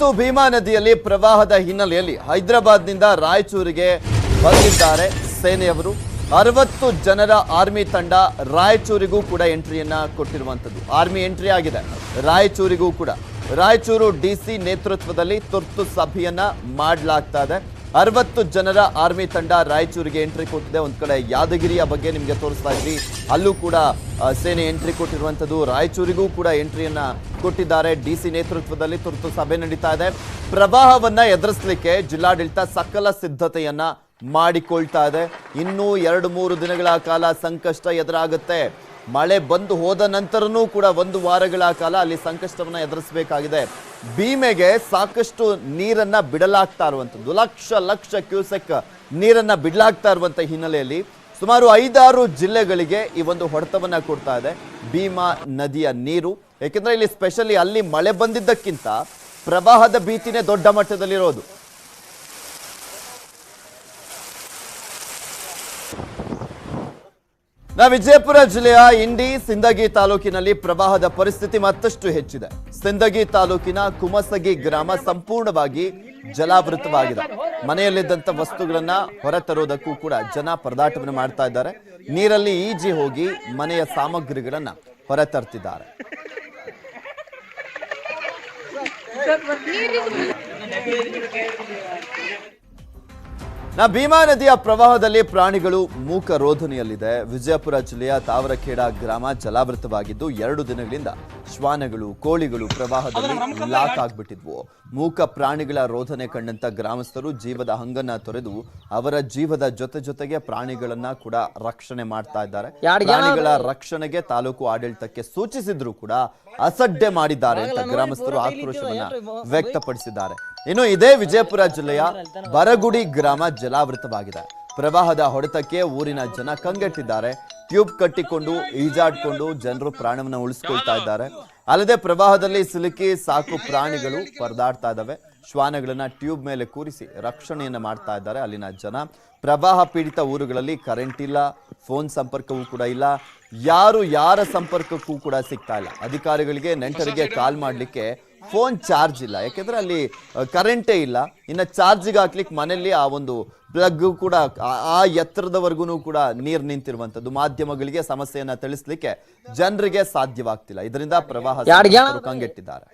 ಇವತ್ತು ಭೀಮಾ ನದಿಯಲ್ಲಿ ಪ್ರವಾಹದ ಹಿನ್ನೆಲೆಯಲ್ಲಿ ಹೈದರಾಬಾದ್ನಿಂದ ರಾಯಚೂರಿಗೆ ಬಂದಿದ್ದಾರೆ ಸೇನೆಯವರು. 60 ಜನರ ಆರ್ಮಿ ತಂಡ ರಾಯಚೂರಿಗೂ ಕೂಡ ಎಂಟ್ರಿಯನ್ನ ಕೊಟ್ಟಿರುವಂತದ್ದು. ಆರ್ಮಿ ಎಂಟ್ರಿ ಆಗಿದೆ ರಾಯಚೂರಿಗೂ ಕೂಡ. ರಾಯಚೂರು ಡಿಸಿ ನೇತೃತ್ವದಲ್ಲಿ ತುರ್ತು ಸಭೆಯನ್ನ ಮಾಡಲಾಗ್ತಾ ಇದೆ. 60 ಜನರ ಆರ್ಮಿ ತಂಡ ರಾಯಚೂರಿಗೆ ಎಂಟ್ರಿ ಕೊಟ್ಟಿದೆ. ಒಂದ್ ಕಡೆ ಯಾದಗಿರಿಯ ಬಗ್ಗೆ ನಿಮಗೆ ತೋರಿಸ್ತಾ ಇದ್ವಿ, ಅಲ್ಲೂ ಕೂಡ ಸೇನೆ ಎಂಟ್ರಿ ಕೊಟ್ಟಿರುವಂತದ್ದು. ರಾಯಚೂರಿಗೂ ಕೂಡ ಎಂಟ್ರಿಯನ್ನ ಕೊಟ್ಟಿದ್ದಾರೆ. ಡಿಸಿ ನೇತೃತ್ವದಲ್ಲಿ ತುರ್ತು ಸಭೆ ನಡೀತಾ ಇದೆ. ಪ್ರವಾಹವನ್ನ ಎದುರಿಸಲಿಕ್ಕೆ ಜಿಲ್ಲಾಡಳಿತ ಸಕಲ ಸಿದ್ಧತೆಯನ್ನ ಮಾಡಿಕೊಳ್ತಾ ಇದೆ. ಇನ್ನೂ 2-3 ದಿನಗಳ ಕಾಲ ಸಂಕಷ್ಟ ಎದುರಾಗುತ್ತೆ. ಮಳೆ ಬಂದು ಹೋದ ನಂತರನೂ ಕೂಡ 1 ವಾರಗಳ ಕಾಲ ಅಲ್ಲಿ ಸಂಕಷ್ಟವನ್ನ ಎದುರಿಸಬೇಕಾಗಿದೆ. ಭೀಮೆಗೆ ಸಾಕಷ್ಟು ನೀರನ್ನ ಬಿಡಲಾಗ್ತಾ ಇರುವಂತದ್ದು, ಲಕ್ಷ ಕ್ಯೂಸೆಕ್ ನೀರನ್ನ ಬಿಡಲಾಗ್ತಾ ಇರುವಂತ ಹಿನ್ನೆಲೆಯಲ್ಲಿ ಸುಮಾರು 5-6 ಜಿಲ್ಲೆಗಳಿಗೆ ಈ ಒಂದು ಹೊಡೆತವನ್ನ ಕೊಡ್ತಾ ಇದೆ ಭೀಮಾ ನದಿಯ ನೀರು. ಯಾಕೆಂದ್ರೆ ಇಲ್ಲಿ ಸ್ಪೆಷಲಿ ಅಲ್ಲಿ ಮಳೆ ಬಂದಿದ್ದಕ್ಕಿಂತ ಪ್ರವಾಹದ ಭೀತಿನೇ ದೊಡ್ಡ ಮಟ್ಟದಲ್ಲಿರೋದು. ವಿಜಯಪುರ ಜಿಲ್ಲೆಯ ಇಂಡಿ ಸಿಂದಗಿ ತಾಲೂಕಿನಲ್ಲಿ ಪ್ರವಾಹದ ಪರಿಸ್ಥಿತಿ ಮತ್ತಷ್ಟು ಹೆಚ್ಚಿದೆ. ಸಿಂದಗಿ ತಾಲೂಕಿನ ಕುಮಸಗಿ ಗ್ರಾಮ ಸಂಪೂರ್ಣವಾಗಿ ಜಲಾವೃತವಾಗಿದೆ. ಮನೆಯಲ್ಲಿದ್ದಂತ ವಸ್ತುಗಳನ್ನ ಹೊರತರೋದಕ್ಕೂ ಕೂಡ ಜನ ಪರದಾಟವನ್ನು ಮಾಡ್ತಾ ಇದ್ದಾರೆ. ನೀರಲ್ಲಿ ಈಜಿ ಹೋಗಿ ಮನೆಯ ಸಾಮಗ್ರಿಗಳನ್ನ ಹೊರತರ್ತಿದ್ದಾರೆ. ಭೀಮಾ ನದಿಯ ಪ್ರವಾಹದಲ್ಲಿ ಪ್ರಾಣಿಗಳು ಮೂಕ ರೋಧನೆಯಲ್ಲಿದೆ. ವಿಜಯಪುರ ಜಿಲ್ಲೆಯ ತಾವರಖೇಡ ಗ್ರಾಮ ಜಲಾವೃತವಾಗಿದ್ದು 2 ದಿನಗಳಿಂದ ಶ್ವಾನಗಳು, ಕೋಳಿಗಳು ಪ್ರವಾಹದಲ್ಲಿ ಲಾಕ್ ಆಗ್ಬಿಟ್ಟಿದ್ವು. ಮೂಕ ಪ್ರಾಣಿಗಳ ರೋಧನೆ ಕಂಡಂತ ಗ್ರಾಮಸ್ಥರು ಜೀವದ ಹಂಗನ್ನ ತೊರೆದು ಅವರ ಜೀವದ ಜೊತೆಗೆ ಪ್ರಾಣಿಗಳನ್ನ ಕೂಡ ರಕ್ಷಣೆ ಮಾಡ್ತಾ ಇದ್ದಾರೆ. ಪ್ರಾಣಿಗಳ ರಕ್ಷಣೆಗೆ ತಾಲೂಕು ಆಡಳಿತಕ್ಕೆ ಸೂಚಿಸಿದ್ರು ಕೂಡ ಅಸಡ್ಡೆ ಮಾಡಿದ್ದಾರೆ ಅಂತ ಗ್ರಾಮಸ್ಥರು ಆಕ್ರೋಶವನ್ನ ವ್ಯಕ್ತಪಡಿಸಿದ್ದಾರೆ. ಇನ್ನು ಇದೇ ವಿಜಯಪುರ ಜಿಲ್ಲೆಯ ಬರಗುಡಿ ಗ್ರಾಮ ಜಲಾವೃತವಾಗಿದೆ. ಪ್ರವಾಹದ ಹೊಡೆತಕ್ಕೆ ಊರಿನ ಜನ ಕಂಗೆಟ್ಟಿದ್ದಾರೆ. ಟ್ಯೂಬ್ ಕಟ್ಟಿಕೊಂಡು ಈಜಾಡ್ಕೊಂಡು ಜನರು ಪ್ರಾಣವನ್ನು ಉಳಿಸಿಕೊಳ್ತಾ ಇದ್ದಾರೆ. ಅಲ್ಲದೆ ಪ್ರವಾಹದಲ್ಲಿ ಸಿಲುಕಿ ಸಾಕು ಪ್ರಾಣಿಗಳು ಪರದಾಡ್ತಾ ಇದ್ದಾವೆ. ಶ್ವಾನಗಳನ್ನ ಟ್ಯೂಬ್ ಮೇಲೆ ಕೂರಿಸಿ ರಕ್ಷಣೆಯನ್ನ ಮಾಡ್ತಾ ಇದ್ದಾರೆ ಅಲ್ಲಿನ ಜನ. ಪ್ರವಾಹ ಪೀಡಿತ ಊರುಗಳಲ್ಲಿ ಕರೆಂಟ್ ಇಲ್ಲ, ಫೋನ್ ಸಂಪರ್ಕವೂ ಕೂಡ ಇಲ್ಲ, ಯಾರ ಸಂಪರ್ಕಕ್ಕೂ ಕೂಡ ಸಿಗ್ತಾ ಇಲ್ಲ. ಅಧಿಕಾರಿಗಳಿಗೆ ನೆಂಟರಿಗೆ ಕಾಲ್ ಮಾಡ್ಲಿಕ್ಕೆ ಫೋನ್ ಚಾರ್ಜ್ ಇಲ್ಲ, ಯಾಕೆಂದ್ರೆ ಅಲ್ಲಿ ಕರೆಂಟೇ ಇಲ್ಲ. ಇನ್ನು ಚಾರ್ಜಿಗೆ ಹಾಕ್ಲಿಕ್ಕೆ ಮನೆಯಲ್ಲಿ ಆ ಒಂದು ಪ್ಲಗ್ ಕೂಡ ಆ ಎತ್ತರದವರೆಗೂ ಕೂಡ ನೀರು ನಿಂತಿರುವಂತದ್ದು. ಮಾಧ್ಯಮಗಳಿಗೆ ಸಮಸ್ಯೆಯನ್ನ ತಿಳಿಸ್ಲಿಕ್ಕೆ ಜನರಿಗೆ ಸಾಧ್ಯವಾಗ್ತಿಲ್ಲ. ಇದರಿಂದ ಪ್ರವಾಹ ಕಂಗೆಟ್ಟಿದ್ದಾರೆ.